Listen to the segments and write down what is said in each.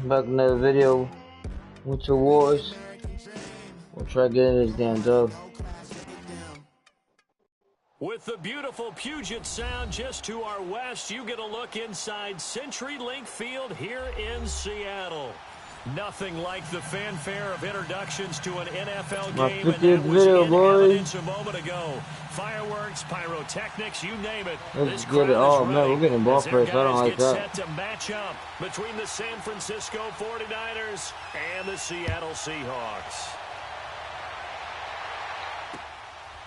Back in another video. Winter Wars. We'll try getting this damn dub. With the beautiful Puget Sound just to our west, you get a look inside CenturyLink Field here in Seattle. Nothing like the fanfare of introductions to an NFL game, and that was in evidence a moment ago. Fireworks, pyrotechnics, you name it. Let's get it. Oh man, we're getting ball first. I don't like that. Set to match up between the San Francisco 49ers and the Seattle Seahawks.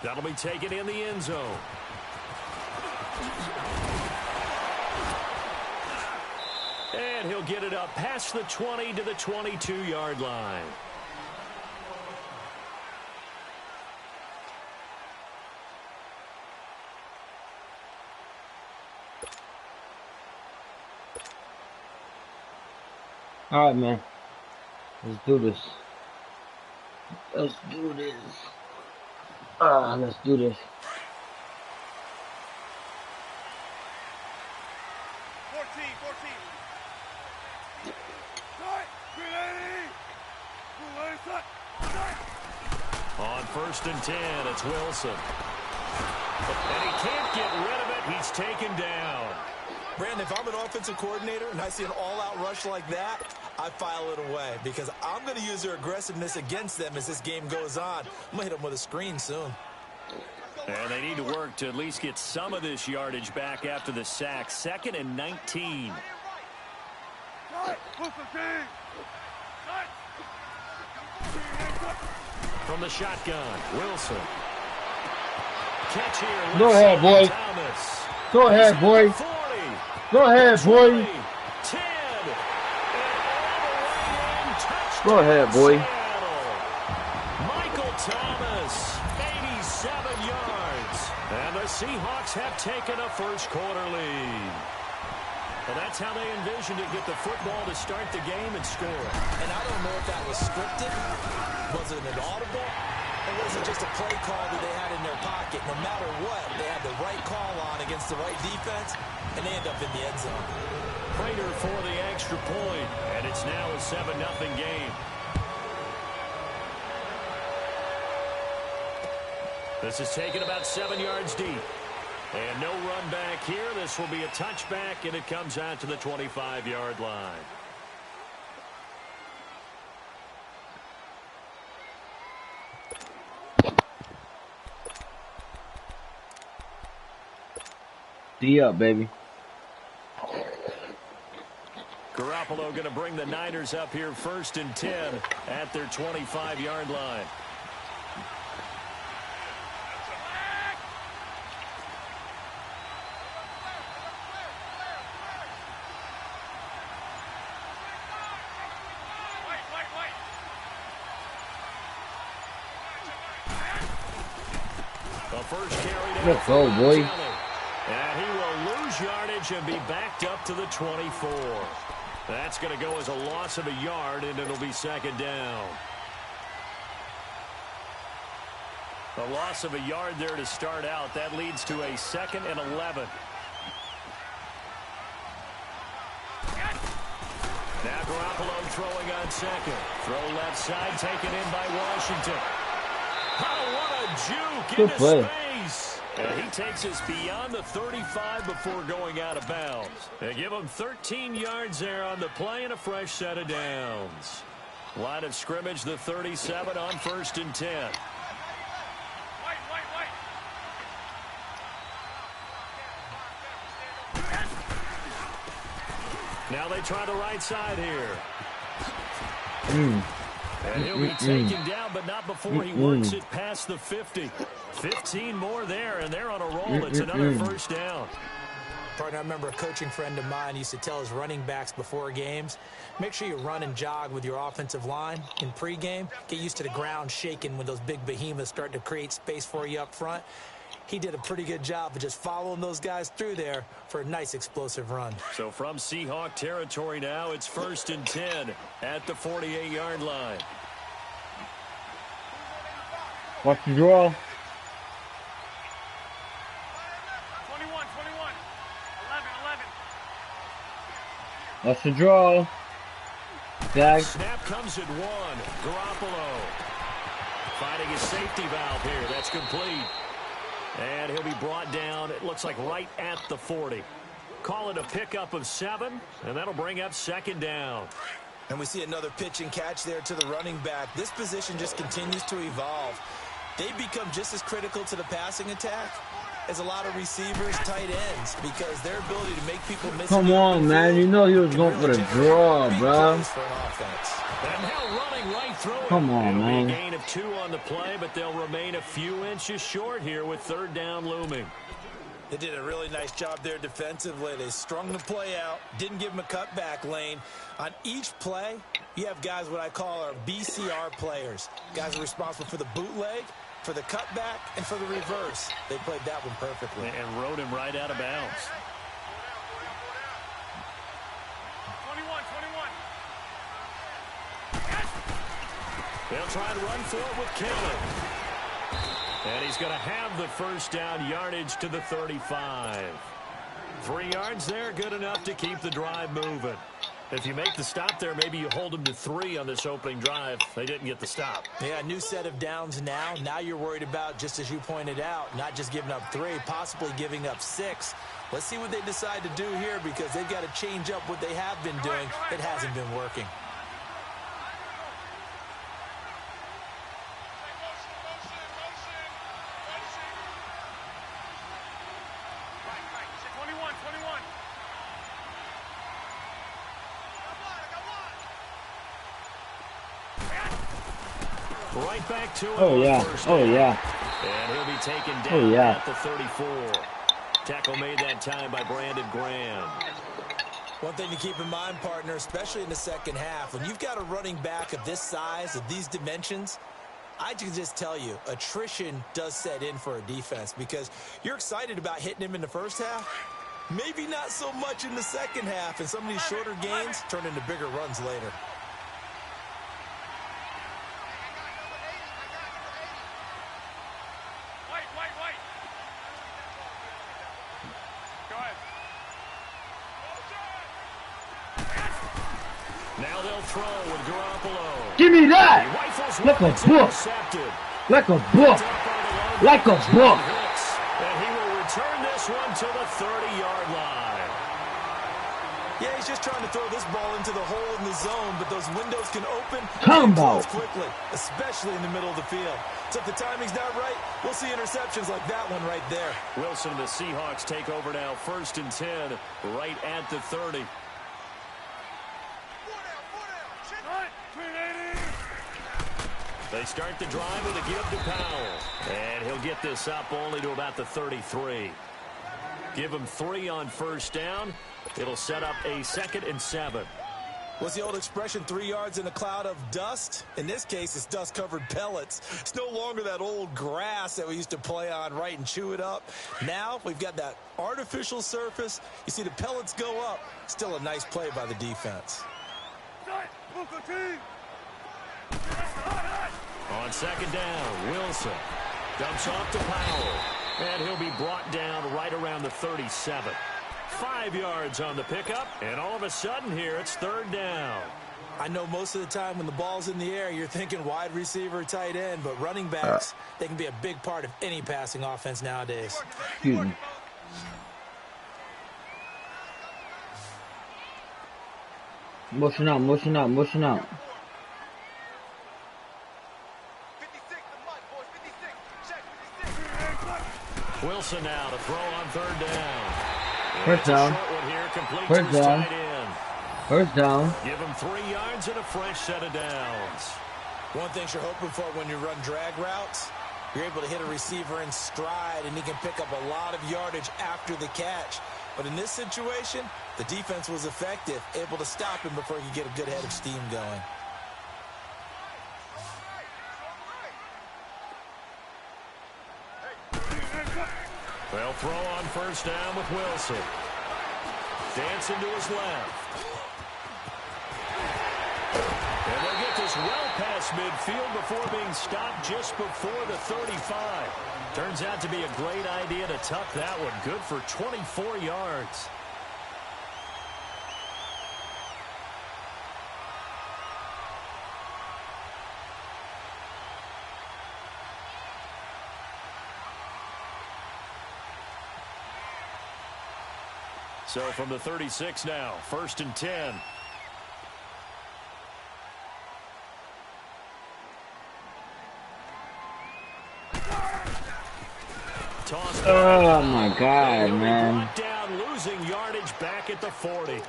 That'll be taken in the end zone. And he'll get it up past the 20 to the 22-yard line. All right, man. Let's do this. Let's do this. Let's do this. 14. On 1st and 10, it's Wilson. And he can't get rid of it. He's taken down. Brandon, if I'm an offensive coordinator and I see an all-out rush like that, I file it away because I'm going to use their aggressiveness against them as this game goes on. I'm going to hit them with a screen soon. And they need to work to at least get some of this yardage back after the sack. 2nd and 19. From the shotgun, Wilson. Catch here. Go ahead, boy. Thomas. Go ahead, boy. 40. Go ahead, boy. 10. Go ahead, boy. Michael Thomas, 87 yards. And the Seahawks have taken a first-quarter lead. Well, that's how they envisioned it, get the football to start the game and score. And I don't know if that was scripted. Was it an audible? Or was it just a play call that they had in their pocket? No matter what, they had the right call on against the right defense, and they end up in the end zone. Prater for the extra point, and it's now a 7-0 game. This is taken about 7 yards deep. And no run back here. This will be a touchback, and it comes out to the 25-yard line. D up, baby. Garoppolo going to bring the Niners up here 1st and 10 at their 25-yard line. Let's go, boy. And he will lose yardage and be backed up to the 24. That's going to go as a loss of a yard, and it'll be 2nd down. A loss of a yard there to start out. That leads to a 2nd and 11. Now Garoppolo throwing on 2nd. Throw left side, taken in by Washington. Oh, what a juke into space. And he takes us beyond the 35 before going out of bounds. They give him 13 yards there on the play and a fresh set of downs. Line of scrimmage, the 37 on 1st and 10. Now they try the right side here. And he'll be taken down, but not before he works it past the 50. 15 more there, and they're on a roll. It's another 1st down. Partner, I remember a coaching friend of mine used to tell his running backs before games, make sure you run and jog with your offensive line in pregame. Get used to the ground shaking when those big behemoths start to create space for you up front. He did a pretty good job of just following those guys through there for a nice explosive run. So from Seahawk territory now, it's 1st and 10 at the 48-yard line. Watch the draw. 21. 11. Watch the draw. Back. Snap comes at 1. Garoppolo finding his safety valve here. That's complete. And he'll be brought down, it looks like right at the 40. Call it a pickup of 7, and that'll bring up 2nd down. And we see another pitch and catch there to the running back. This position just continues to evolve. They become just as critical to the passing attack as a lot of receivers, tight ends, because their ability to make people miss. Come on, man. You know he was going for the draw, bro. And now running right through it. Come on, man. A gain of 2 on the play, but they'll remain a few inches short here with 3rd down looming. They did a really nice job there defensively. They strung the play out, didn't give them a cutback lane. On each play, you have guys what I call our BCR players. Guys are responsible for the bootleg, for the cutback, and for the reverse. They played that one perfectly. And rode him right out of bounds. 21. They'll try and run for it with Kelly. And he's going to have the 1st down, yardage to the 35. 3 yards there, good enough to keep the drive moving. If you make the stop there, maybe you hold them to 3 on this opening drive. They didn't get the stop. Yeah, new set of downs now. Now you're worried about, just as you pointed out, not just giving up 3, possibly giving up 6. Let's see what they decide to do here, because they've got to change up what they have been doing. It hasn't been working. Right back to him. Oh, yeah. Oh, yeah. And he'll be taken down yeah. at the 34. Tackle made that time by Brandon Graham. One thing to keep in mind, partner, especially in the second half, when you've got a running back of this size, of these dimensions, I can just tell you, attrition does set in for a defense, because you're excited about hitting him in the first half. Maybe not so much in the second half, and some of these shorter gains turn into bigger runs later. Now they'll throw with Garoppolo. Give me that! Like a book. Like a book. Like a book. And he will return this one to the 30-yard line. Yeah, he's just trying to throw this ball into the hole in the zone, but those windows can open and close quickly, especially in the middle of the field. So if the timing's not right, we'll see interceptions like that one right there. Wilson and the Seahawks take over now, 1st and 10, right at the 30. They start the drive with a give to Powell. And he'll get this up only to about the 33. Give him 3 on 1st down. It'll set up a 2nd and 7. What's the old expression, 3 yards in a cloud of dust? In this case, it's dust-covered pellets. It's no longer that old grass that we used to play on, right, and chew it up. Now we've got that artificial surface. You see the pellets go up. Still a nice play by the defense. On 2nd down, Wilson dumps off to Powell. And he'll be brought down right around the 37. 5 yards on the pickup, and all of a sudden here it's 3rd down. I know most of the time when the ball's in the air, you're thinking wide receiver, tight end, but running backs, they can be a big part of any passing offense nowadays. Excuse me. Motion out, motion out, motion out. Wilson now to throw on 3rd down. 1st down. 1st down. 1st down. Give him 3 yards and a fresh set of downs. One thing you're hoping for when you run drag routes, you're able to hit a receiver in stride, and he can pick up a lot of yardage after the catch. But in this situation, the defense was effective, able to stop him before he could get a good head of steam going. They'll throw on 1st down with Wilson. Dancing to his left. And they'll get this well past midfield before being stopped just before the 35. Turns out to be a great idea to tuck that one. Good for 24 yards. So from the 36 now, 1st and 10. Oh my God, man. Brought down, losing yardage back at the 40.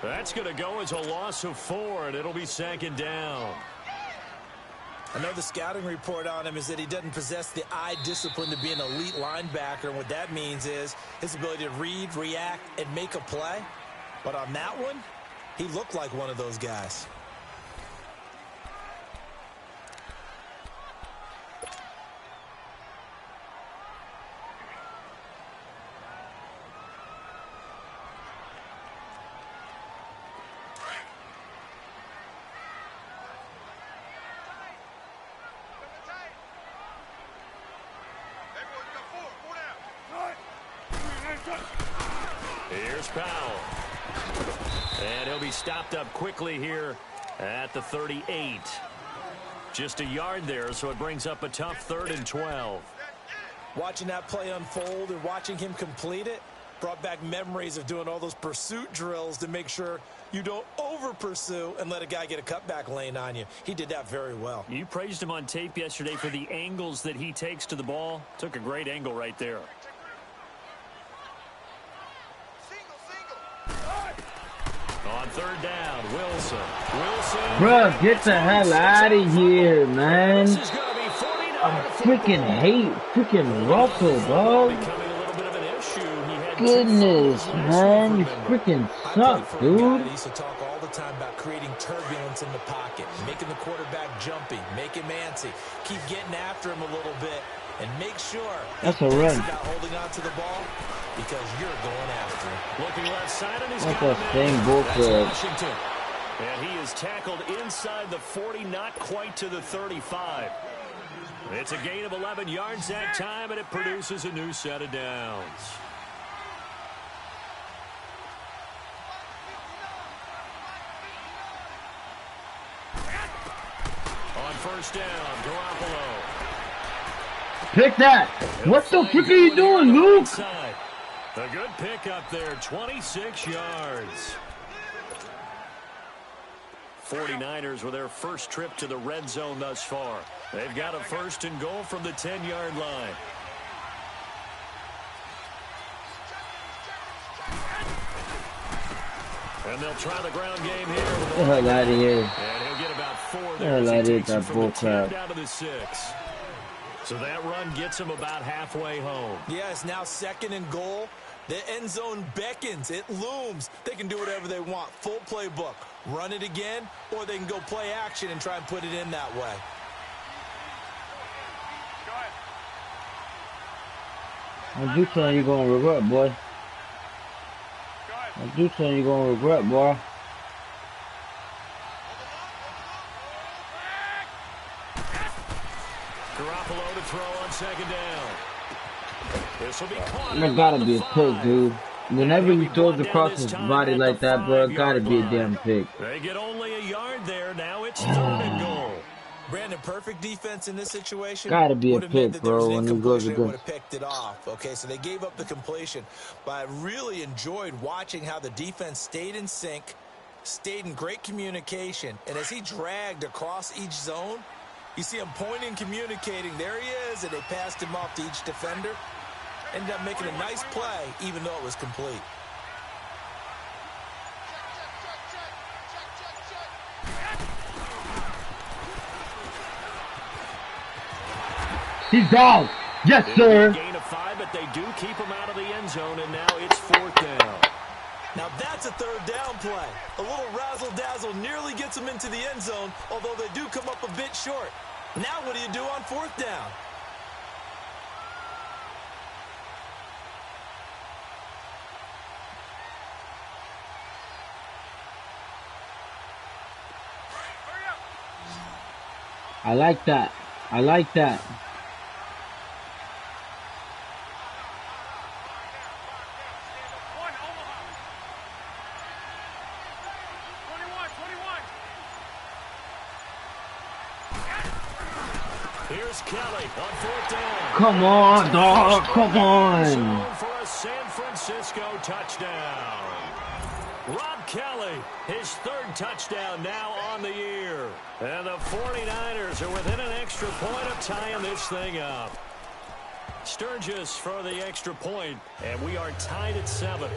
That's going to go as a loss of 4, and it'll be 2nd down. I know the scouting report on him is that he doesn't possess the eye discipline to be an elite linebacker, and what that means is his ability to read, react, and make a play. But on that one, he looked like one of those guys. Here's Powell. And he'll be stopped up quickly here at the 38. Just a yard there, so it brings up a tough 3rd and 12. Watching that play unfold and watching him complete it brought back memories of doing all those pursuit drills to make sure you don't over-pursue and let a guy get a cutback lane on you. He did that very well. You praised him on tape yesterday for the angles that he takes to the ball. Took a great angle right there. On 3rd down, Wilson. Bruh, get the hell out of here, man. I freaking hate freaking Russell, dog. Goodness, man, you freaking suck, dude. He used to talk all the time about creating turbulence in the pocket, making the quarterback jumpy, make him antsy, keep getting after him a little bit, and make sure that's a run. Not holding on to the ball because you're going after him. Looking left side, and he's got that same bullshit. Washington. And he is tackled inside the 40, not quite to the 35. It's a gain of 11 yards that time, and it produces a new set of downs. On 1st down, Garoppolo. Pick that. What the frick are you doing, Luke? A good pick up there, 26 yards. 49ers with their first trip to the red zone thus far. They've got a 1st and goal from the 10-yard line. And they'll try the ground game here. Get the hell out of here. And he'll get about 4 there. Get the hell out of here, that bull crap. Down to the 6. So that run gets him about halfway home. Yeah, it's now 2nd and goal. The end zone beckons. It looms. They can do whatever they want. Full playbook. Run it again, or they can go play action and try and put it in that way. I do something you're going to regret, boy. I do something you're going to regret, boy. Garoppolo to throw on 2nd down. This will be caught. There gotta be a pick, dude. Whenever you throw it across his body like that, bro, it gotta be a damn pick. They get only a yard there. Now it's 3rd and goal. Brandon, perfect defense in this situation. Gotta be a pick, bro, when he goes would against. have picked it off. Okay, so they gave up the completion, but I really enjoyed watching how the defense stayed in sync, stayed in great communication, and as he dragged across each zone, you see him pointing, communicating. There he is, and they passed him off to each defender. Ended up making a nice play, even though it was complete. He's down. Yes, sir. Gain of 5, but they do keep him out of the end zone, and now it's 4th down. Now that's a 3rd down play. A little razzle-dazzle nearly gets him into the end zone, although they do come up a bit short. Now what do you do on 4th down? I like that. I like that. Here's Kelly on 4th down. Come on, dog. Come on. For a San Francisco touchdown. Rob Kelly, his third touchdown now on the year. And the 49ers are within an extra point of tying this thing up. Sturgis for the extra point, and we are tied at 7.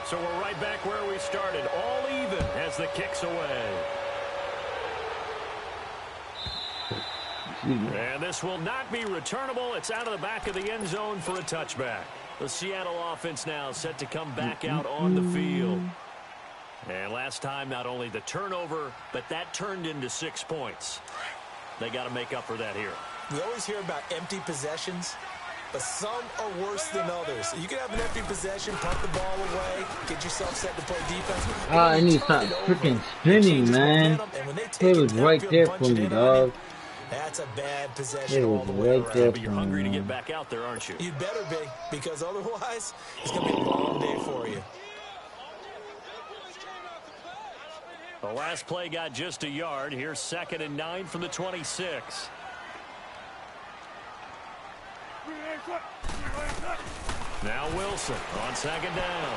So we're right back where we started, all even as the kick's away. And this will not be returnable. It's out of the back of the end zone for a touchback. The Seattle offense now set to come back out on the field. And last time, not only the turnover, but that turned into 6 points. They got to make up for that here. We always hear about empty possessions, but some are worse than others. You can have an empty possession, punt the ball away, get yourself set to play defense. I need to stop freaking spinning, man. It was right there for me, dog. That's a bad possession all the way around. But you're hungry to get back out there, aren't you? You'd better be, because otherwise, it's going to be a long day for you. The last play got just a yard. Here's 2nd and 9 from the 26. Now Wilson on 2nd down.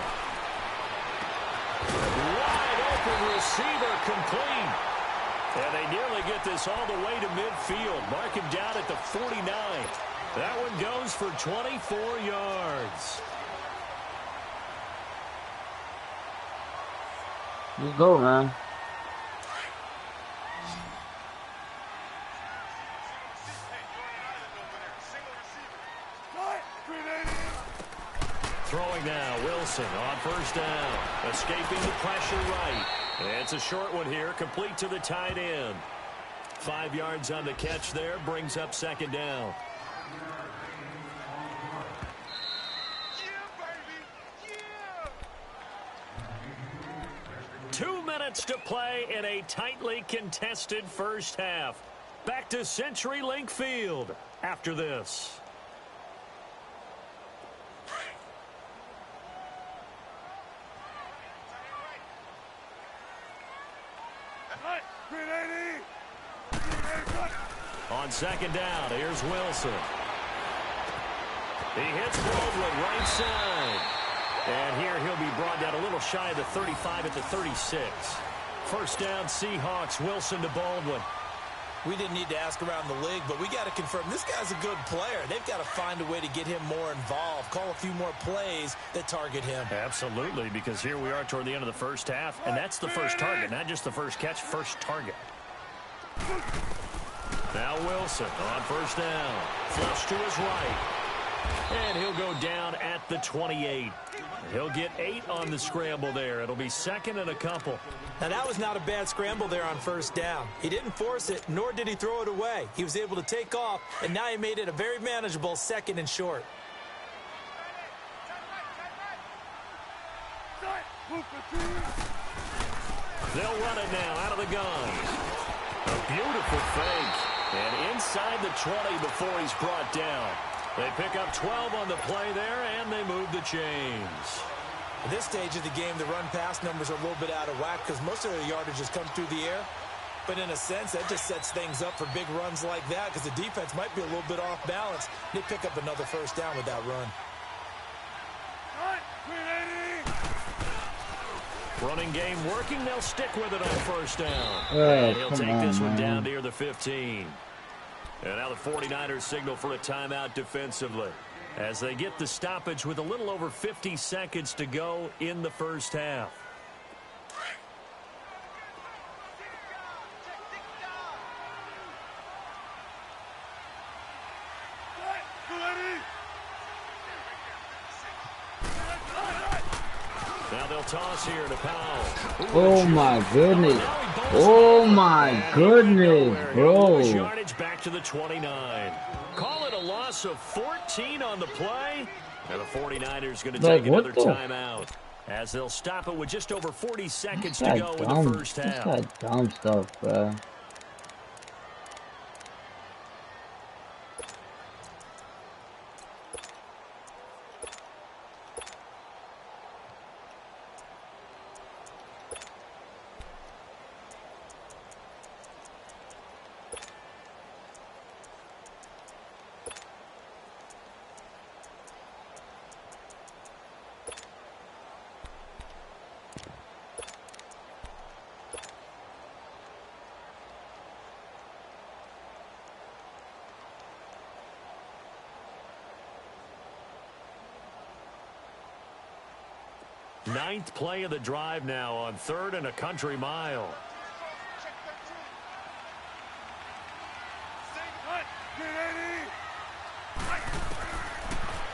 Wide open receiver complete. And they nearly get this all the way to midfield. Mark him down at the 49. That one goes for 24 yards. Let's go, man. Throwing now, Wilson on 1st down. Escaping the pressure right. It's a short one here, complete to the tight end. 5 yards on the catch there, brings up 2nd down. Yeah, 2 minutes to play in a tightly contested first half. Back to CenturyLink Field after this. On 2nd down, here's Wilson. He hits Baldwin right side. And here he'll be brought down a little shy of the 35 at the 36. 1st down, Seahawks. Wilson to Baldwin. We didn't need to ask around the league, but we got to confirm this guy's a good player. They've got to find a way to get him more involved, call a few more plays that target him. Absolutely, because here we are toward the end of the first half, and that's the first target, not just the first catch, first target. Now Wilson on 1st down. Flush to his right. And he'll go down at the 28. He'll get 8 on the scramble there. It'll be 2nd and a couple. Now, that was not a bad scramble there on 1st down. He didn't force it, nor did he throw it away. He was able to take off, and now he made it a very manageable 2nd and short. They'll run it now out of the gun. A beautiful fake. And inside the 20 before he's brought down. They pick up 12 on the play there, and they move the chains. At this stage of the game, the run-pass numbers are a little bit out of whack because most of their yardage has come through the air. But in a sense, that just sets things up for big runs like that because the defense might be a little bit off balance. They pick up another 1st down with that run. Running game working. They'll stick with it on 1st down. And he'll take this one down near the 15. And now the 49ers signal for a timeout defensively as they get the stoppage with a little over 50 seconds to go in the first half. Now they'll toss here to Powell. Oh my goodness. Oh my goodness, bro. Yardage back to the 29. Call it a loss of 14 on the play. And the 49ers going to take another timeout as they'll stop it with just over 40 seconds to go in the first half. That's that dumb stuff, bro. Ninth play of the drive now on 3rd and a country mile.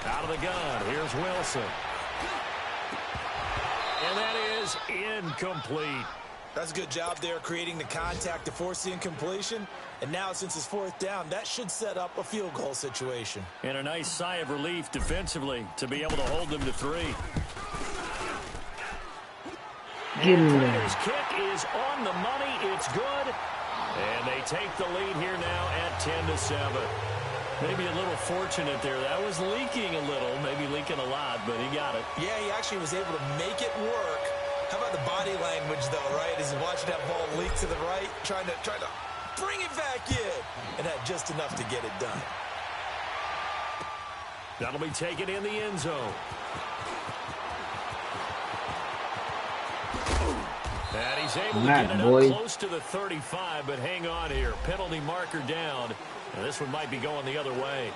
Out of the gun, here's Wilson. And that is incomplete. That's a good job there creating the contact to force the incompletion. And now since it's 4th down, that should set up a field goal situation. And a nice sigh of relief defensively to be able to hold them to 3. His kick is on the money. It's good. And they take the lead here now at 10-7. Maybe a little fortunate there. That was leaking a little, maybe leaking a lot, but he got it. Yeah, he actually was able to make it work. How about the body language, though, right? As he's watching that ball leak to the right, trying to bring it back in, and had just enough to get it done. That'll be taken in the end zone. And he's able to get it up close to the 35, but hang on here. Penalty marker down. And this one might be going the other way.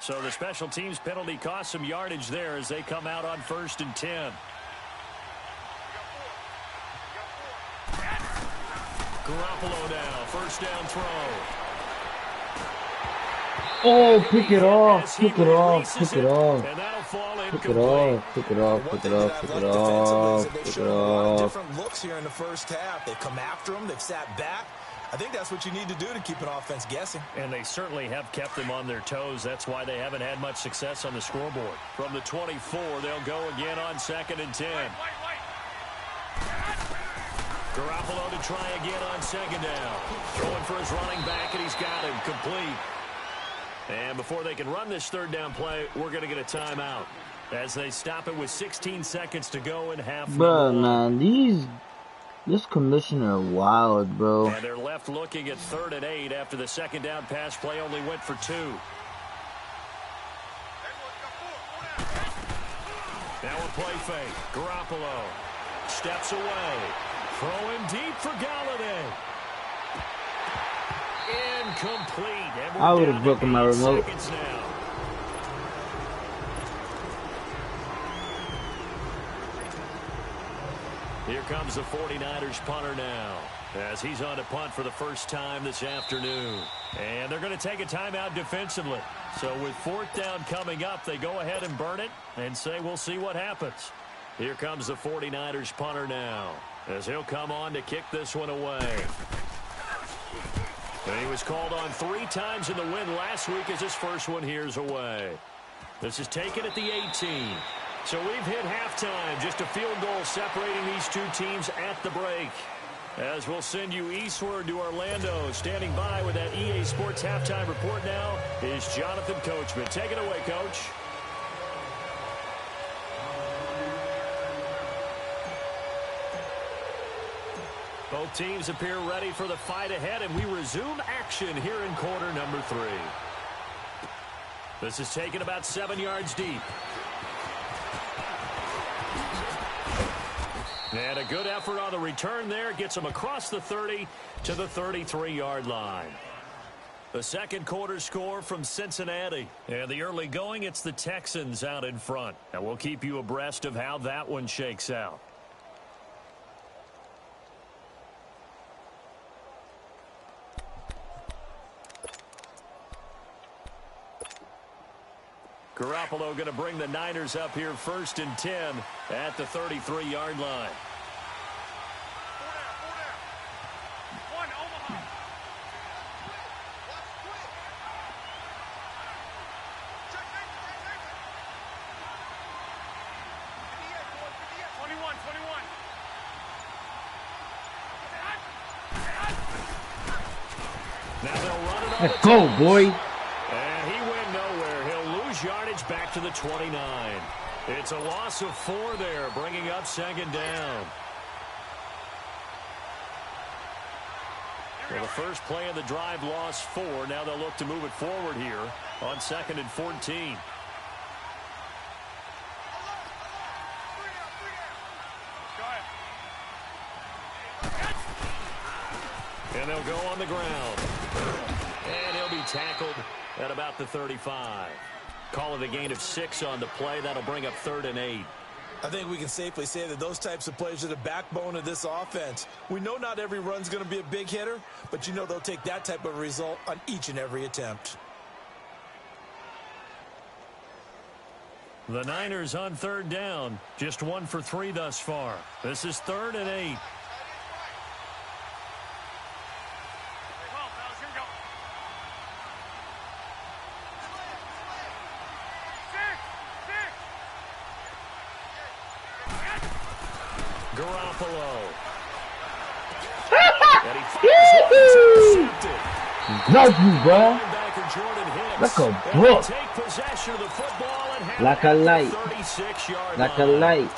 So the special teams penalty cost some yardage there as they come out on 1st and 10. Garoppolo now, 1st down throw. Oh, pick it off, pick it off, pick it off. And that'll fall Pick it off, pick it off, pick it off, pick it off, pick it off. Different looks here in the 1st half. They come after him, they've sat back. I think that's what you need to do to keep an offense guessing. And they certainly have kept them on their toes. That's why they haven't had much success on the scoreboard. From the 24, they'll go again on 2nd and 10. Garoppolo to try again on 2nd down. Throwing for his running back, and he's got him complete. And before they can run this 3rd down play, we're going to get a timeout as they stop it with 16 seconds to go in half. Bro, man, this commissioner wild, bro. And they're left looking at 3rd and 8 after the 2nd down pass play only went for 2. Now a play fake. Garoppolo steps away. Throwing deep for Galladay. Incomplete. I would have broken my remote. Here comes the 49ers punter now as he's on to punt for the first time this afternoon. And they're going to take a timeout defensively. So with 4th down coming up, they go ahead and burn it and say we'll see what happens. Here comes the 49ers punter now as he'll come on to kick this one away. And he was called on 3 times in the win last week as his first one here's away. This is taken at the 18. So we've hit halftime. Just a field goal separating these two teams at the break. As we'll send you eastward to Orlando. Standing by with that EA Sports halftime report now is Jonathan Coachman. Take it away, Coach. Both teams appear ready for the fight ahead, and we resume action here in quarter number 3. This is taken about 7 yards deep. And a good effort on the return there. Gets them across the 30 to the 33-yard line. The second quarter score from Cincinnati. And the early going, it's the Texans out in front. And we'll keep you abreast of how that one shakes out. Garoppolo going to bring the Niners up here 1st and 10 at the 33-yard line. Now they'll run it on. Let's go, boy. Yardage back to the 29. It's a loss of 4 there, bringing up 2nd down. Well, the first play of the drive lost 4. Now they'll look to move it forward here on 2nd and 14. And they'll go on the ground. And he'll be tackled at about the 35. Call it a gain of 6 on the play. That'll bring up 3rd and 8. I think we can safely say that those types of plays are the backbone of this offense. We know not every run's going to be a big hitter, but you know they'll take that type of result on each and every attempt. The Niners on 3rd down. Just 1 for 3 thus far. This is 3rd and 8. Love you, bro. Like a book. Like a light. Like a light.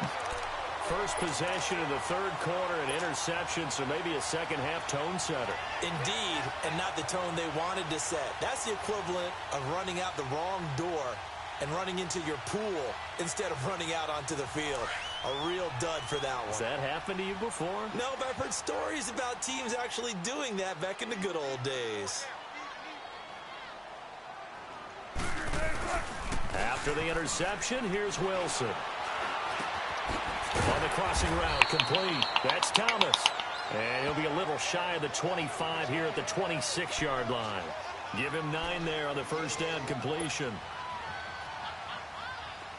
First possession of the 3rd quarter, an interception, so maybe a second-half tone setter. Indeed, and not the tone they wanted to set. That's the equivalent of running out the wrong door and running into your pool instead of running out onto the field. A real dud for that one. Has that happened to you before? No, but I've heard stories about teams actually doing that back in the good old days. After the interception, here's Wilson. On the crossing route, complete. That's Thomas. And he'll be a little shy of the 25 here at the 26-yard line. Give him 9 there on the first down completion.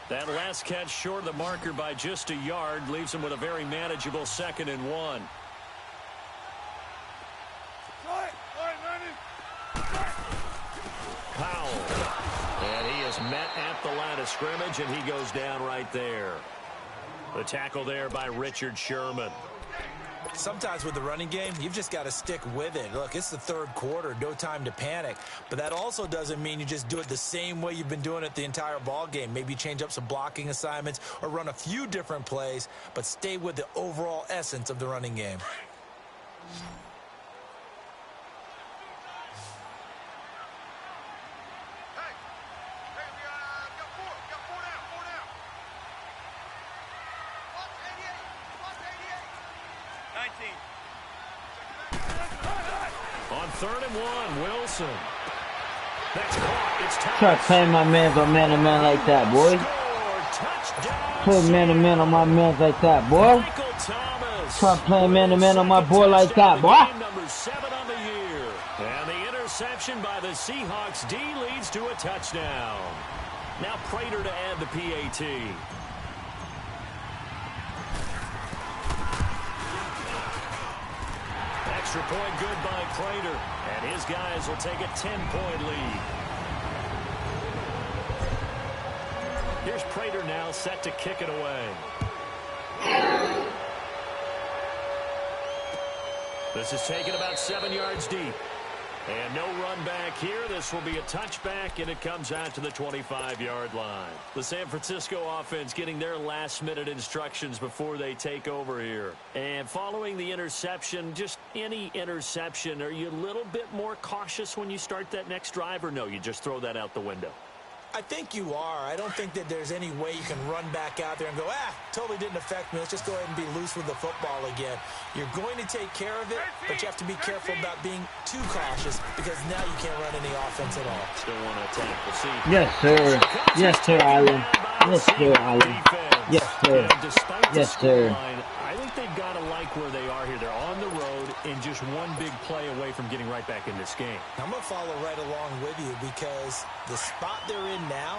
That last catch short of the marker by just a yard leaves him with a very manageable 2nd and 1. Powell. And he is met at the line of scrimmage, and he goes down right there. The tackle there by Richard Sherman. Sometimes with the running game, you've just got to stick with it. Look, it's the 3rd quarter, no time to panic. But that also doesn't mean you just do it the same way you've been doing it the entire ball game. Maybe change up some blocking assignments or run a few different plays, but stay with the overall essence of the running game. On 3rd and 1, Wilson. That's caught. It's Try playing my man by man-to-man like that, boy. Play man-to-man on my man like that, boy. Try playing man-to-man on my boy like that, boy. Number 7 on the year. And the interception by the Seahawks D leads to a touchdown. Now Prater to add the PAT. Extra point good by Prater. And his guys will take a 10-point lead. Here's Prater now set to kick it away. This is taken about 7 yards deep. And no run back here. This will be a touchback, and it comes out to the 25-yard line. The San Francisco offense getting their last-minute instructions before they take over here. And following the interception, just any interception, are you a little bit more cautious when you start that next drive, or no, you just throw that out the window? I think you are. I don't think that there's any way you can run back out there and go, totally didn't affect me. Let's just go ahead and be loose with the football again. You're going to take care of it, but you have to be careful about being too cautious because now you can't run any offense at all. Still want to attack. We'll see. Yes, sir. Yes, sir, Allen. Yes, sir, Allen. Yes, sir. Yes, sir. I think they've got to like where they are here. They're on the road and just one big play away from getting right back in this game. I'm going to follow right along with you because the spot they're in now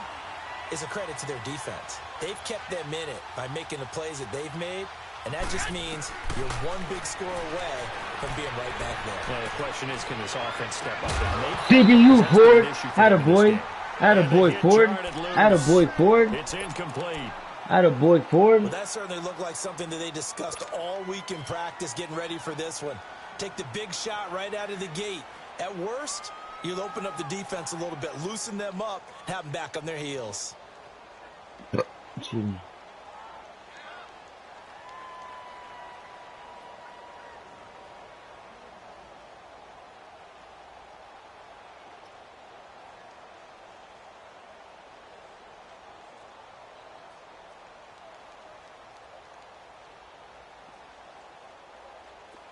is a credit to their defense. They've kept them in it by making the plays that they've made, and that just means you're one big score away from being right back there. Now the question is, can this offense step up and make CBU, Ford. Attaboy. Attaboy, Ford. Attaboy, Ford. It's incomplete. Attaboy, Ford. Well, that certainly looked like something that they discussed all week in practice getting ready for this one. Take the big shot right out of the gate. At worst, you'll open up the defense a little bit, loosen them up, have them back on their heels. Excuse me.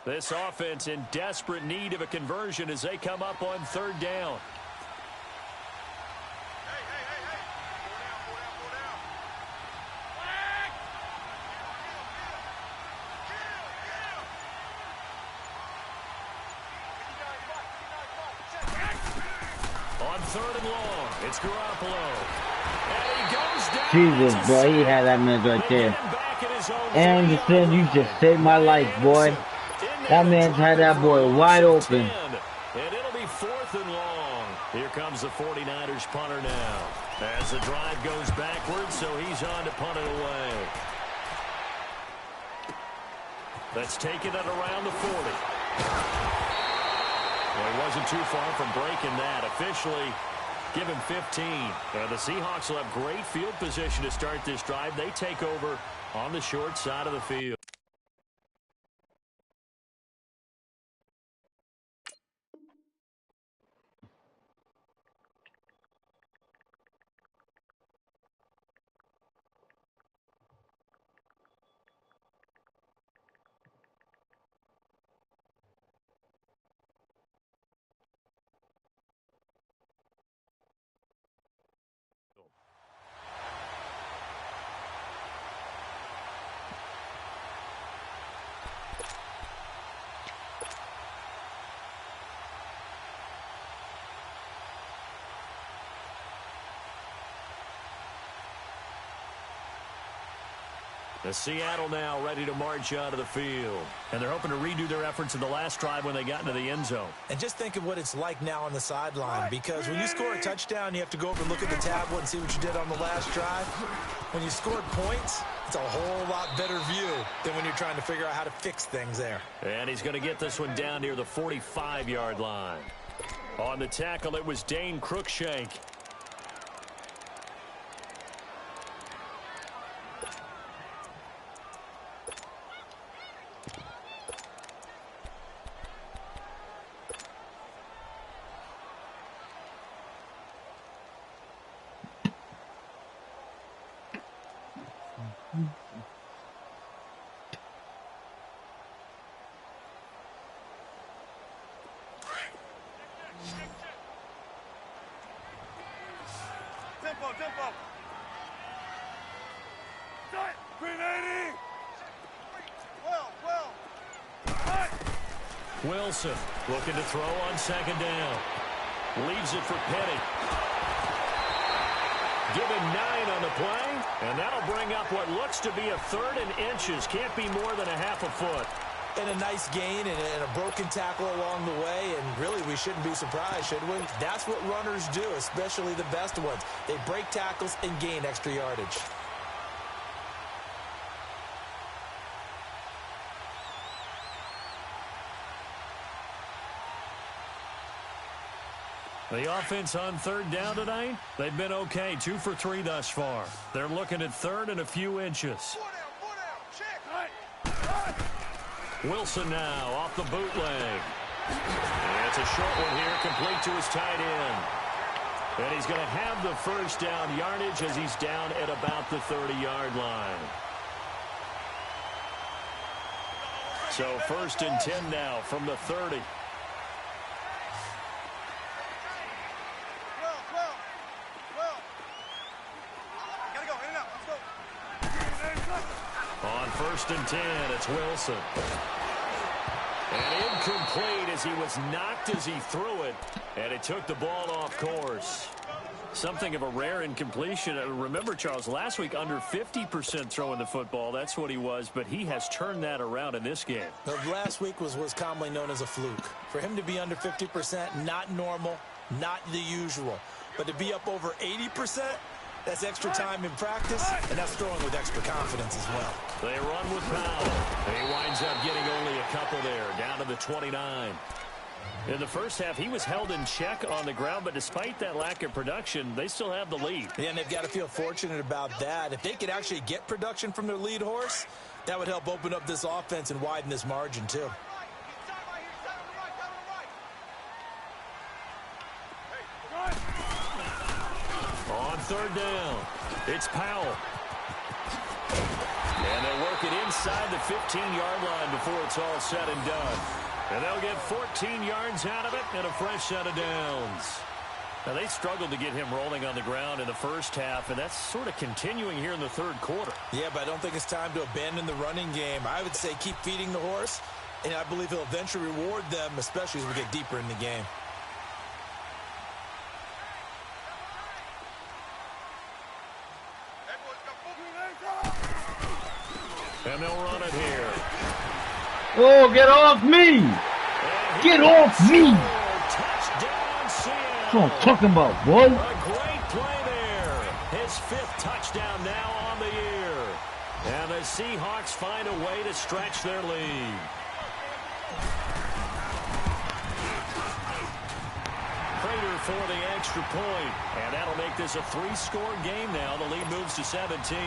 This offense in desperate need of a conversion as they come up on third down. On third and long, it's Garoppolo. And he goes down. Jesus, boy, he had that man right there. Anderson, you just saved my life, boy. That man's had that boy wide open. And it'll be fourth and long. Here comes the 49ers punter now. As the drive goes backwards, so he's on to punt it away. Let's take it at around the 40. Well, he wasn't too far from breaking that. Officially, give him 15. The Seahawks will have great field position to start this drive. They take over on the short side of the field. The Seattle now ready to march out of the field. And they're hoping to redo their efforts in the last drive when they got into the end zone. And just think of what it's like now on the sideline, because when you score a touchdown, you have to go over and look at the tablet and see what you did on the last drive. When you scored points, it's a whole lot better view than when you're trying to figure out how to fix things there. And he's going to get this one down near the 45-yard line. On the tackle, it was Dane Cruikshank. Wilson looking to throw on second down. Leaves it for Petty. Give him 9 on the play, and that'll bring up what looks to be a third and inches. Can't be more than a half a foot. And a nice gain and a broken tackle along the way, and really we shouldn't be surprised, should we? That's what runners do, especially the best ones. They break tackles and gain extra yardage. The offense on third down tonight, they've been okay. 2 for 3 thus far. They're looking at third and a few inches. Wilson now off the bootleg. And it's a short one here, complete to his tight end. And he's going to have the first down yardage as he's down at about the 30-yard line. So first and 10 now from the 30. On first and 10, it's Wilson. And incomplete as he was knocked as he threw it. And it took the ball off course. Something of a rare incompletion. Remember, Charles, last week under 50% throwing the football. That's what he was, but he has turned that around in this game. Last week was commonly known as a fluke. For him to be under 50%, not normal, not the usual. But to be up over 80%, that's extra time in practice, and that's throwing with extra confidence as well. They run with Powell. He winds up getting only a couple there, down to the 29. In the first half, he was held in check on the ground, but despite that lack of production, they still have the lead. Yeah, and they've got to feel fortunate about that. If they could actually get production from their lead horse, that would help open up this offense and widen this margin, too. On third down, it's Powell. And they'll work it inside the 15-yard line before it's all said and done. And they'll get 14 yards out of it and a fresh set of downs. Now, they struggled to get him rolling on the ground in the first half, and that's sort of continuing here in the third quarter. Yeah, but I don't think it's time to abandon the running game. I would say keep feeding the horse, and I believe he'll eventually reward them, especially as we get deeper in the game. And they'll run it here. Oh, get off me! Get off me! Touchdown, Seattle. That's what I'm talking about, boy. A great play there. His 5th touchdown now on the year. And the Seahawks find a way to stretch their lead. Prater for the extra point. And that'll make this a 3-score game now. The lead moves to 17.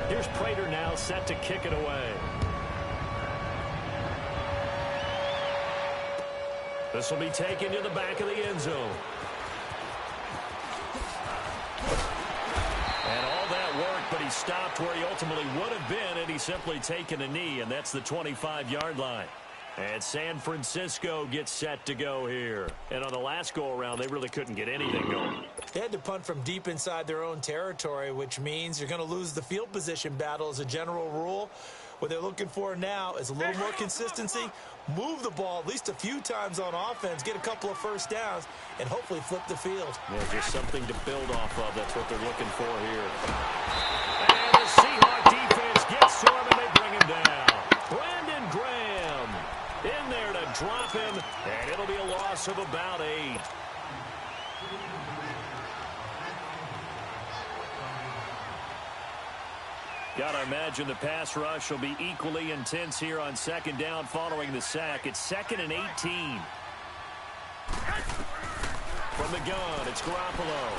Here's Prater now set to kick it away. This will be taken to the back of the end zone. And all that work, but he stopped where he ultimately would have been had he simply taken a knee, and that's the 25-yard line. And San Francisco gets set to go here. And on the last go-around, they really couldn't get anything going. They had to punt from deep inside their own territory, which means you're going to lose the field position battle as a general rule. What they're looking for now is a little more consistency, move the ball at least a few times on offense, get a couple of first downs, and hopefully flip the field. Yeah, just something to build off of. That's what they're looking for here. And the Seahawk defense gets to him, and they bring him down. Brandon Graham in there to drop him, and it'll be a loss of about 8. Gotta imagine the pass rush will be equally intense here on second down following the sack. It's 2nd and 18. From the gun, it's Garoppolo.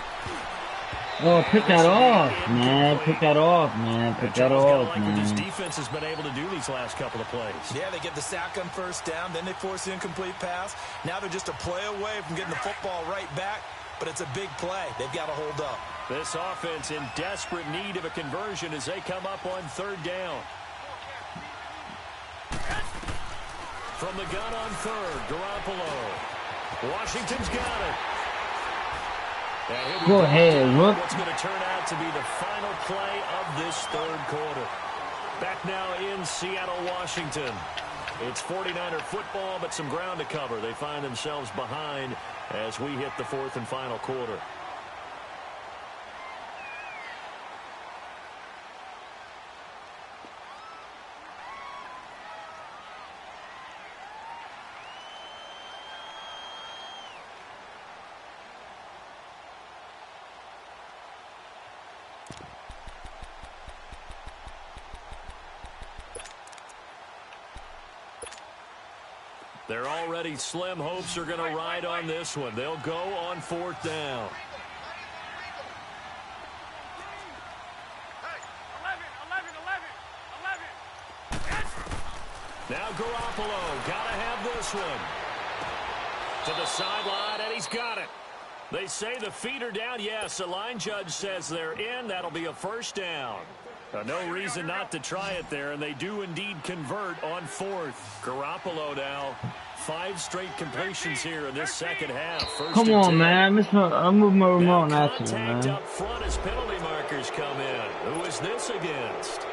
Oh, pick that off, man. Pick that off, man. Pick that off, like what this man. defense has been able to do these last couple of plays. Yeah, they get the sack on first down, then they force the incomplete pass. Now they're just a play away from getting the football right back, but it's a big play. They've got to hold up. This offense in desperate need of a conversion as they come up on 3rd down. From the gun on 3rd, Garoppolo. Washington's got it. Go ahead, look. What's going to turn out to be the final play of this 3rd quarter. Back now in Seattle, Washington. It's 49er football, but some ground to cover. They find themselves behind as we hit the 4th and final quarter. Their already slim hopes are going to ride on this one. They'll go on 4th down. Now Garoppolo, got to have this one. To the sideline, and he's got it. They say the feet are down. Yes, the line judge says they're in. That'll be a 1st down. No reason not to try it there, and they do indeed convert on 4th. Garoppolo now, 5 straight completions here in this second half. Come on, man. I'll move my remote after, Contact man. up front as penalty markers come in. Who is this against?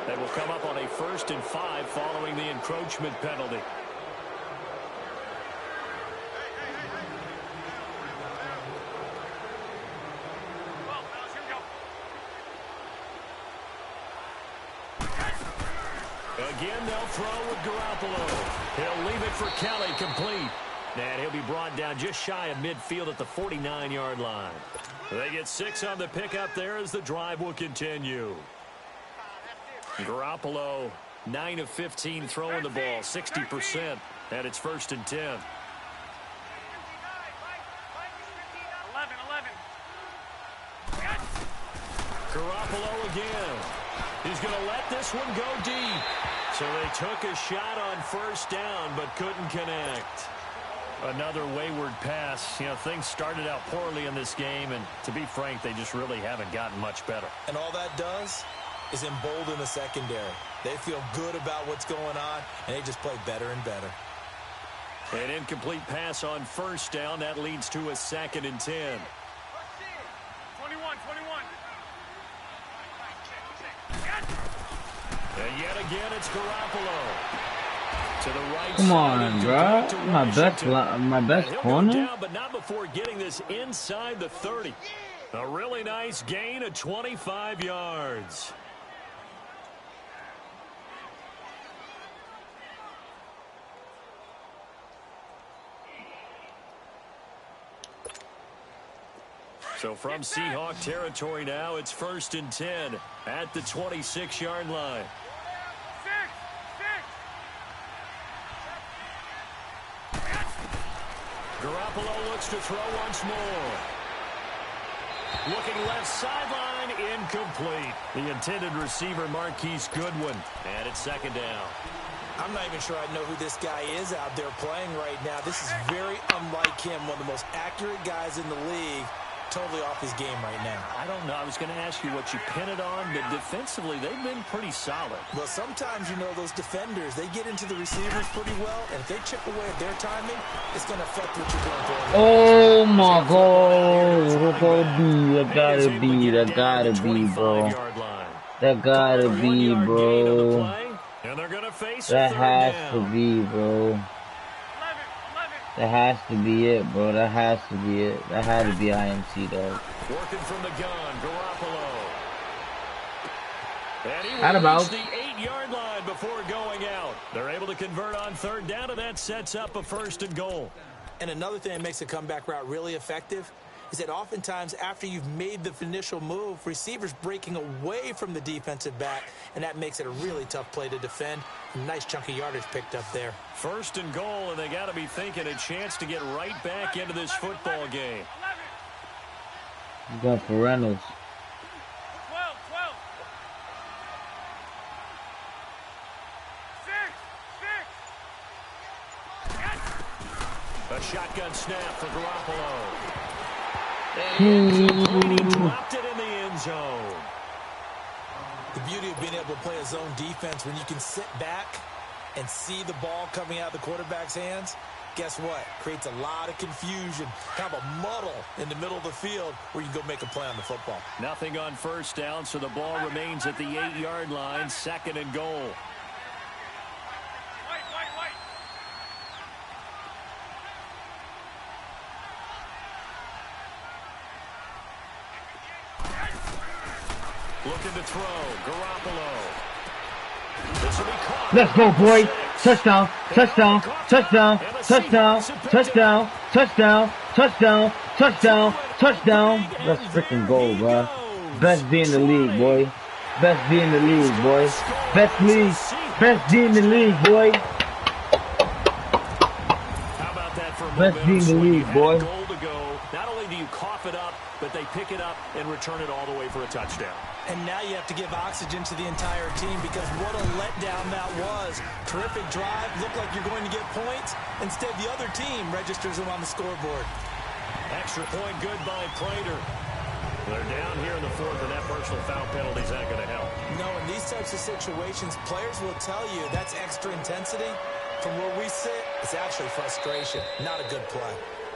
They will come up on a 1st and 5 following the encroachment penalty. Again, they'll throw with Garoppolo. He'll leave it for Kelly, complete. And he'll be brought down just shy of midfield at the 49-yard line. They get 6 on the pickup there as the drive will continue. Garoppolo, 9 of 15 throwing the ball, 60%, and it's 1st and 10. 11. Garoppolo again. He's going to let this one go deep. So they took a shot on 1st down, but couldn't connect. Another wayward pass. You know, things started out poorly in this game, and to be frank, they just really haven't gotten much better. And all that does is embolden the secondary. They feel good about what's going on, and they just play better and better. An incomplete pass on first down. That leads to a 2nd and 10. 21. And yet again, it's Garoppolo. To the right. Come on, bro. My best corner. Down, but not before getting this inside the 30. A really nice gain of 25 yards. So from Seahawk territory now, it's 1st and 10 at the 26-yard line. Garoppolo looks to throw once more. Looking left sideline, incomplete. The intended receiver, Marquise Goodwin. And it's 2nd down. I'm not even sure I know who this guy is out there playing right now. This is very unlike him, one of the most accurate guys in the league. Totally off his game right now. I don't know. I was going to ask you what you pin it on, but defensively, they've been pretty solid. Well, sometimes, you know, those defenders, they get into the receivers pretty well, and if they chip away at their timing, it's going to affect what you're doing for them. Oh, my God. That gotta be, bro. That gotta be, bro. And they're going to face that has to be, bro. That has to be it, bro. That has to be it. That had to be INT, though. Working from the gun, Garoppolo. And he reached the 8-yard line before going out. They're able to convert on 3rd down, and that sets up a 1st and goal. And another thing that makes a comeback route really effective is that oftentimes after you've made the initial move, receivers breaking away from the defensive back, and that makes it a really tough play to defend. A nice chunk of yardage picked up there. 1st and goal, and they got to be thinking a chance to get right back into this football game. You got for Reynolds. 12. 6. A shotgun snap for Garoppolo. And he dropped it in the end zone. The beauty of being able to play a zone defense when you can sit back and see the ball coming out of the quarterback's hands, guess what? Creates a lot of confusion, kind of a muddle in the middle of the field where you can go make a play on the football. Nothing on 1st down, so the ball remains at the 8-yard line, 2nd and goal. Looking to throw, Garoppolo. This will be caught. Let's go, boy. Touchdown, touchdown, touchdown, touchdown, touchdown, touchdown, touchdown, touchdown, touchdown. Let's freaking go, bro. Best D in the league, boy. Best D in the league, boy. Best D in the league, boy. How about that for a Best D in the league, boy. Goal to go. Not only do you cough it up, but they pick it up and return it all the way for a touchdown. And now you have to give oxygen to the entire team because what a letdown that was. Terrific drive. Looked like you're going to get points. Instead, the other team registers them on the scoreboard. Extra point good by Prater. They're down here in the 4th, and that personal foul penalty is not going to help. No, in these types of situations, players will tell you that's extra intensity. From where we sit, it's actually frustration. Not a good play.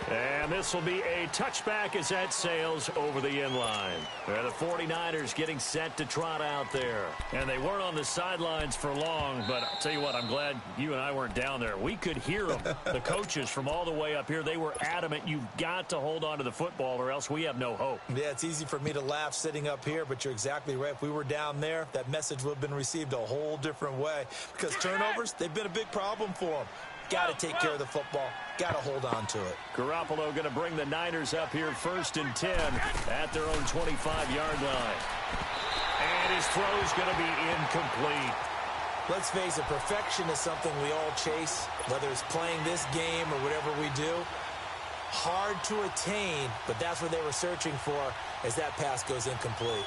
And this will be a touchback as that sails over the end line. The 49ers getting set to trot out there. And they weren't on the sidelines for long, but I'll tell you what, I'm glad you and I weren't down there. We could hear them, the coaches from all the way up here. They were adamant, you've got to hold on to the football or else we have no hope. Yeah, it's easy for me to laugh sitting up here, but you're exactly right. If we were down there, that message would have been received a whole different way. Because turnovers, they've been a big problem for them. Got to take care of the football. Got to hold on to it. Garoppolo going to bring the Niners up here 1st and 10 at their own 25-yard line. And his throw is going to be incomplete. Let's face it, perfection is something we all chase, whether it's playing this game or whatever we do. Hard to attain, but that's what they were searching for as that pass goes incomplete.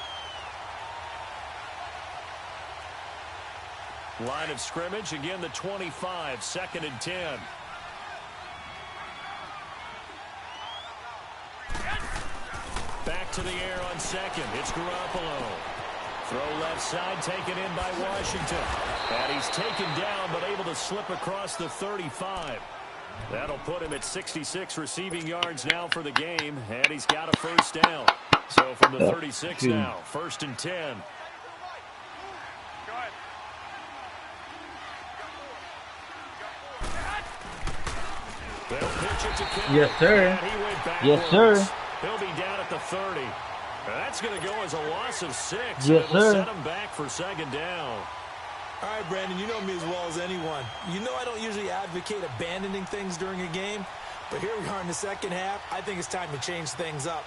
Line of scrimmage, again the 25, 2nd and 10. Back to the air on second. It's Garoppolo. Throw left side, taken in by Washington. And he's taken down, but able to slip across the 35. That'll put him at 66 receiving yards now for the game, and he's got a first down. So from the 36 now, 1st and 10. Yes, sir. Yes, sir. He'll be down at the 30. That's going to go as a loss of 6. Yes, sir. Set him back for 2nd down. All right, Brandon, you know me as well as anyone. You know I don't usually advocate abandoning things during a game, but here we are in the second half. I think it's time to change things up.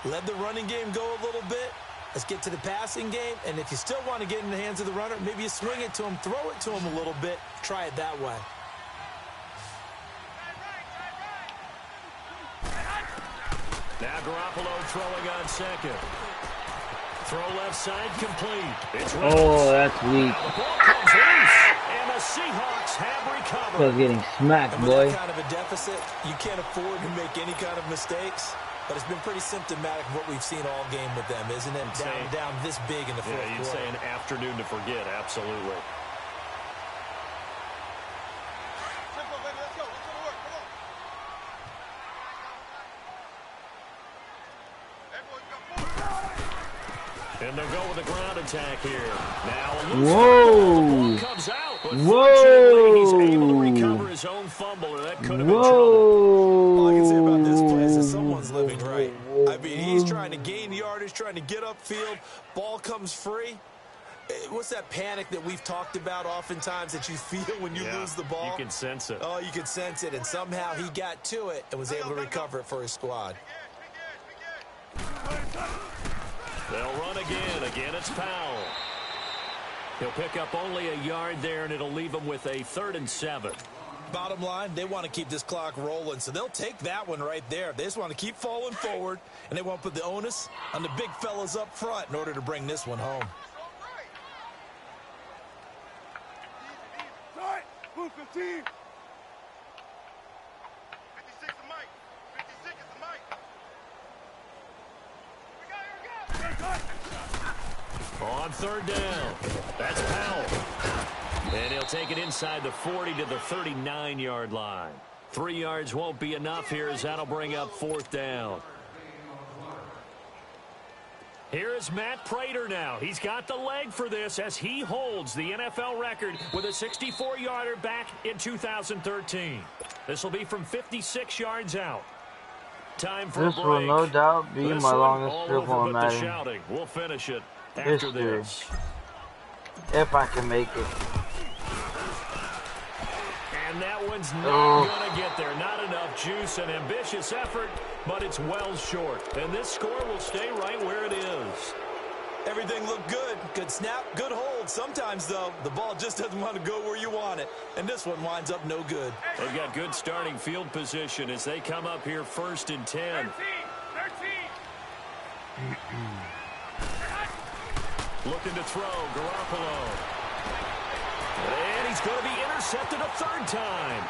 Let the running game go a little bit. Let's get to the passing game, and if you still want to get in the hands of the runner, maybe you swing it to him, throw it to him a little bit, try it that way. Now Garoppolo throwing on second. Throw left side complete. It's that's weak. The ball comes loose, and the Seahawks have recovered. Still getting smacked, And boy. with that kind of a deficit, you can't afford to make any kind of mistakes. But it's been pretty symptomatic of what we've seen all game with them, isn't it? Down this big in the fourth quarter. You'd say an afternoon to forget, absolutely. And they'll go with a ground attack here. Now a loose Whoa! comes out, but Whoa! he's able to recover his own fumble, or that could have been trouble. Whoa! All I can say about this play is that someone's living right. I mean, he's trying to gain yardage, trying to get upfield. Ball comes free. What's that panic that we've talked about oftentimes that you feel when you lose the ball? You can sense it. Oh, you can sense it, and somehow he got to it and was able to recover it for his squad. They'll run again. Again, it's Powell. He'll pick up only a yard there, and it'll leave him with a 3rd and 7. Bottom line, they want to keep this clock rolling, so they'll take that one right there. They just want to keep falling forward, and they want to put the onus on the big fellas up front in order to bring this one home. Move 15. 56 the mic. 56 is the mic. On 3rd down, that's Powell. And he'll take it inside the 40 to the 39-yard line. 3 yards won't be enough here, as that'll bring up 4th down. Here is Matt Prater now. He's got the leg for this as he holds the NFL record with a 64-yarder back in 2013. This will be from 56 yards out. Time for This a break. will no doubt be This my one longest all strip over on with the Madden. shouting. We'll finish it after History. this. If I can make it. And that one's not going to get there. Not enough juice, an ambitious effort, but it's well short. And this score will stay right where it is. Everything looked good. Good snap, good hold. Sometimes, though, the ball just doesn't want to go where you want it. And this one winds up no good. They've got good starting field position as they come up here 1st and 10. 13. Looking to throw, Garoppolo. And he's going to be intercepted a 3rd time.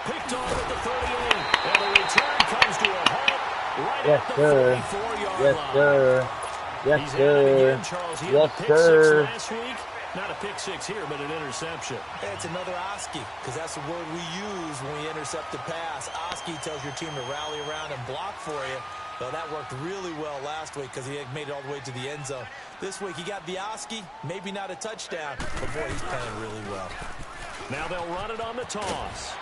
Picked off at the 38. And the return comes to a halt right Yes, at the sir. 44-yard Yes, line. sir. Yes, He's sir. at it again, Charles. He had Yes, a pick sir. 6 last week. Not a pick 6 here, but an interception. Hey, it's another Oski, because that's the word we use when we intercept a pass. Oski tells your team to rally around and block for you. Well, that worked really well last week because he had made it all the way to the end zone. This week, he got the Oski, maybe not a touchdown, but boy, he's playing really well. Now they'll run it on the toss.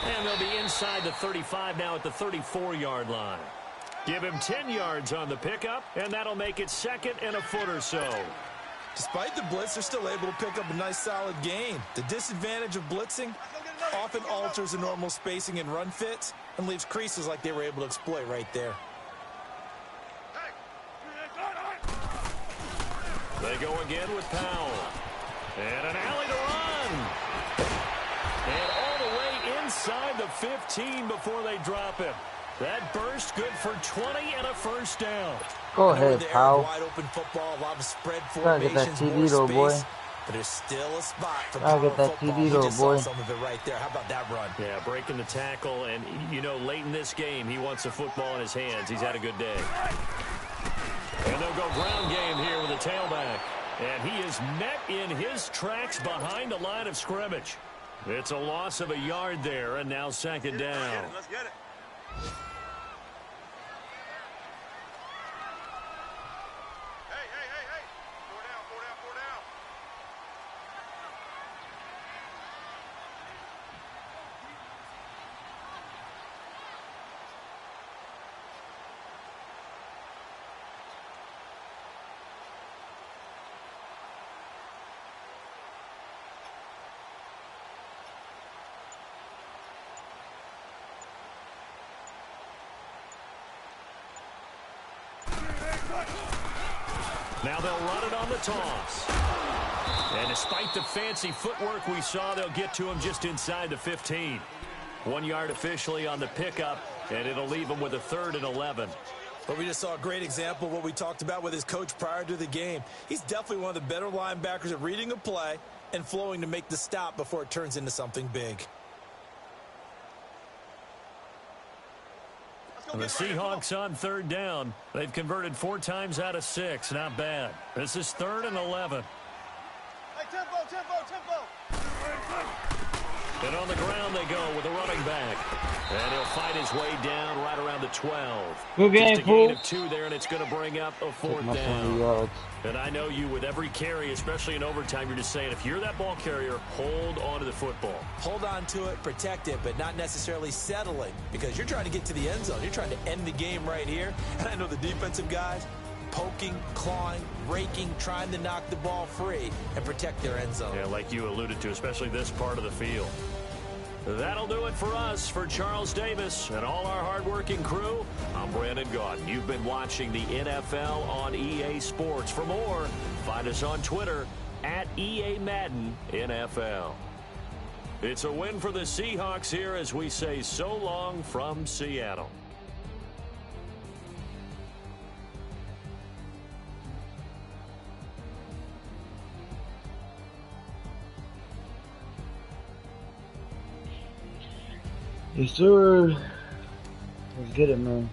And they'll be inside the 35 now at the 34-yard line. Give him 10 yards on the pickup, and that'll make it 2nd and a foot or so. Despite the blitz, they're still able to pick up a nice, solid gain. The disadvantage of blitzing often alters the normal spacing and run fits and leaves creases like they were able to exploit right there. They go again with Powell. And an alley to run. And all the way inside the 15 before they drop him. That burst good for 20 and a first down. Go ahead, Powell. Wide open football, a lot of spread Gotta get that formations, TD, more little boy. space, but there's still a spot for Gotta power get that football. TD, We little just boy. saw some of it right there. How about that run? Yeah, breaking the tackle. And, you know, late in this game, he wants the football in his hands. He's had a good day. And they'll go ground game here with a tailback. And he is met in his tracks behind the line of scrimmage. It's a loss of a yard there, and now second down. Let's get it. Hey. 4 down. Now they'll run it on the toss. And despite the fancy footwork we saw, they'll get to him just inside the 15. 1 yard officially on the pickup, and it'll leave him with a 3rd and 11. But we just saw a great example of what we talked about with his coach prior to the game. He's definitely one of the better linebackers at reading a play and flowing to make the stop before it turns into something big. The Seahawks on 3rd down. They've converted 4 times out of 6. Not bad. This is 3rd and 11. Hey, tempo. And on the ground they go with a running back. And he'll fight his way down right around the 12. Good game, just a gain fool. of 2 there, and it's going to bring up a 4th down. And I know you, with every carry, especially in overtime, you're just saying, if you're that ball carrier, hold on to the football. Hold on to it, protect it, but not necessarily settling, because you're trying to get to the end zone. You're trying to end the game right here. And I know the defensive guys poking, clawing, raking, trying to knock the ball free and protect their end zone. Yeah, like you alluded to, especially this part of the field. That'll do it for us. For Charles Davis and all our hardworking crew, I'm Brandon Gaudin. You've been watching the NFL on EA Sports. For more, find us on Twitter at EA Madden NFL. It's a win for the Seahawks here as we say so long from Seattle. Yes, sir. Let's get it, man.